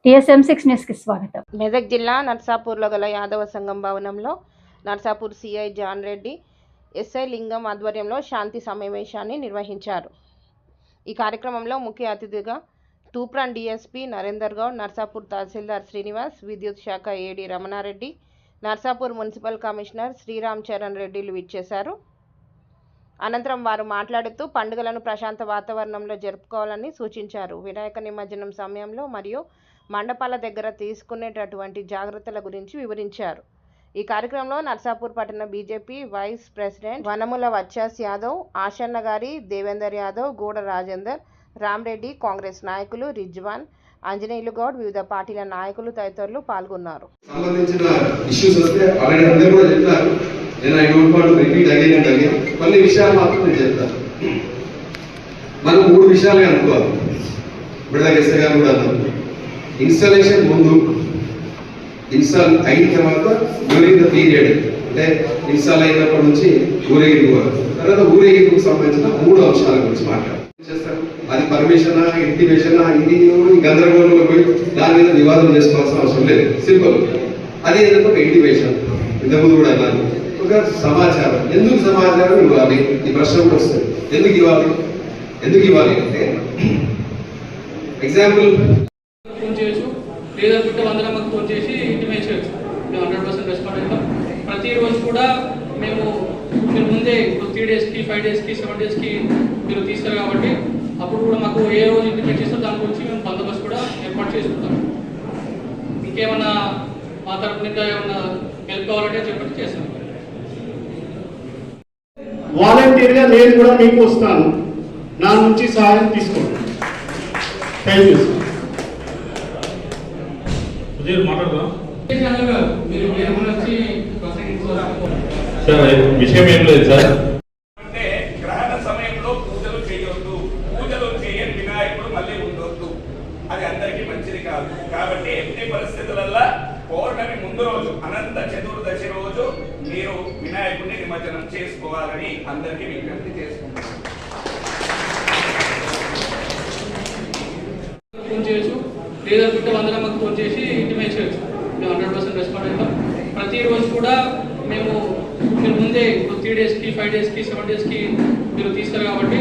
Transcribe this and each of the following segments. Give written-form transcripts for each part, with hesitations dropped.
TSM6 న్యూస్కి స్వాగతం. మెదక్ జిల్లా నర్సాపూర్లో గల యాదవ సంఘం భవనంలో Narsapur CI John Reddy, SI Lingam ఆధ్వర్యంలో శాంతి సమావేశాన్ని నిర్వహించారు. ఈ కార్యక్రమంలో ముఖ్య అతిథిగా తూప్రాన్ డిఎస్పీ నరేందర్ గౌడ్, నర్సాపూర్ తహసీల్దార్ శ్రీనివాస్, విద్యుత్ శాఖ AD Ramana Reddy, Narsapur municipal commissioner Sriram Charan రెడ్డిలు విచ్చేశారు. అనంతరం వారు మాట్లాడుతూ పండుగలను ప్రశాంత వాతావరణంలో జరుపుకోవాలని సూచించారు. వినాయక నిమజ్జనం సమయంలో మరియు మండపాల దగ్గర తీసుకునేటటువంటి జాగ్రత్తల గురించి వివరించారు. ఈ కార్యక్రమంలో నర్సాపూర్ పట్టణ బీజేపీ వైస్ ప్రెసిడెంట్ వనముల వచ్చాస్ యాదవ్, ఆశన్న గారి, దేవేందర్ యాదవ్, గూడ రాజేందర్, రామ్రెడ్డి, కాంగ్రెస్ నాయకులు రిజ్వాన్, ఆంజనేయులు గౌడ్, వివిధ పార్టీల నాయకులు తదితరులు పాల్గొన్నారు. ఇన్స్టాలేషన్ ముందు, ఇన్స్టాల్ అయిన తర్వాత, డ్యూరింగ్ ద పీరియడ్ అంటే ఇన్స్టాల్ అయినప్పటి నుంచి ఊరేగింపు వరకు, తర్వాత ఊరేగింపుకు సంబంధించిన 3 అంశాల గురించి మాట్లాడతారు. అది పర్మిషనా, ఇంటిమేషనా, ఇది గందరగోళంలో పోయి దాని మీద వివాదం చేసుకోవాల్సిన అవసరం లేదు. సింపుల్. అది ఏదైతే ఒక ఇంటిమేషన్, ఇంతకుముందు కూడా అన్నాను. ఒక సమాచారం. ఎందుకు సమాచారం ఇవ్వాలి? ఈ ప్రశ్న కూడా వస్తుంది. ఎందుకు ఇవ్వాలి అంటే ఎగ్జాంపుల్ లేదా బిడ్డ అందరం మాకు ఫోన్ చేసి ఇంటిమేట్ చేయొచ్చు. మేము 100% రెస్పాండ్ అవుతాం. ప్రతిరోజు కూడా మీరు ముందే 3 డేస్కి, 5 డేస్కి, 7 డేస్కి మీరు తీస్తారు కాబట్టి అప్పుడు కూడా మాకు ఏ రోజు ఇంటిమేట్ చేస్తారో దాని గురించి మేము బందోబస్తు కూడా ఏర్పాటు చేసుకుంటాం. ఇంకేమన్నా మా తరపు నుంచి ఏమన్నా హెల్ప్ కావాలంటే చెప్పండి, చేస్తాం. వాలంటీర్గా నేను కూడా మీకు వస్తాను, నా నుంచి సహాయం తీసుకోండి. Thank you sir. విషయం ఏం లేదు సార్. అంటే గ్రహణ సమయంలో పూజలు చేయొద్దు, పూజలు చేయని వినాయకుడు మళ్ళీ ఉండొద్దు. అది అందరికీ మంచిది కాదు. కాబట్టి ఎట్టి పరిస్థితులలో పౌర్ణమి ముందు రోజు, అనంత చతుర్దశి రోజు మీరు వినాయకుడిని నిమజ్జనం చేసుకోవాలని అందరికీ విజ్ఞప్తి చేసుకుంటున్నాను. ఫోన్ చేయొచ్చు, లేదా బిడ్డ అందరం మాకు ఫోన్ చేసి ఇంటిమేట్ చేయొచ్చు. మేము 100% రెస్పాండ్ అవుతాం. ప్రతిరోజు కూడా మేము ముందే 3 డేస్కి, 5 డేస్కి, 7 డేస్కి మీరు తీస్తారు కాబట్టి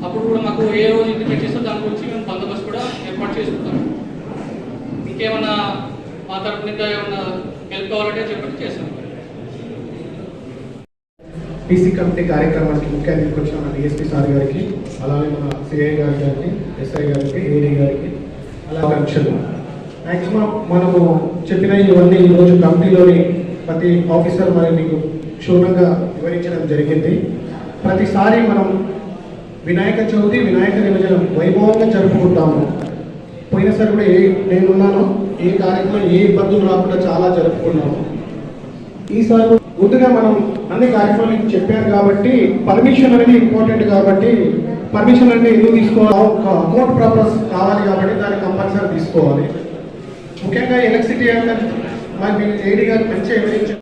అప్పుడు కూడా మాకు ఏ రోజు ఇంటిమేట్ చేస్తారో దాని గురించి మేము బందోబస్తు కూడా ఏర్పాటు చేసుకుంటాం. ఇంకేమన్నా మా తరపు నుంచి ఏమన్నా హెల్ప్ కావాలంటే చెప్పండి, చేస్తాం. పీసీ కమిటీ కార్యక్రమానికి ముఖ్య అతిథికి వచ్చిన మన డిఎస్పీ సార్ గారికి, అలాగే మన సిఐ గారికి, ఎస్ఐ గారికి, ఏడీ గారికి ఆకాంక్షలు. మ్యాక్సిమం మనము చెప్పిన ఇవన్నీ ఈరోజు కమిటీలోని ప్రతి ఆఫీసర్ మరి మీకు క్షుణ్ణంగా వివరించడం జరిగింది. ప్రతిసారి మనం వినాయక చవితి, వినాయక నిమజ్జనం వైభవంగా జరుపుకుంటాము. పోయినసారి కూడా నేనున్నాను, ఏ కార్యక్రమం ఏ ఇబ్బందులు రాకుండా చాలా జరుపుకున్నాము. ఈసారి ముందుగా మనం అన్ని కార్యక్రమాలు చెప్పారు కాబట్టి పర్మిషన్ అనేది ఇంపార్టెంట్. కాబట్టి పర్మిషన్ అంటే ఎందుకు తీసుకోవాలి? అకౌంట్ పర్పస్ కావాలి కాబట్టి దాన్ని కంపల్సరీ తీసుకోవాలి. ముఖ్యంగా ఎలక్ట్రిసిటీ అంటే మరి ఏడీ గారు మంచిగా వివరించారు.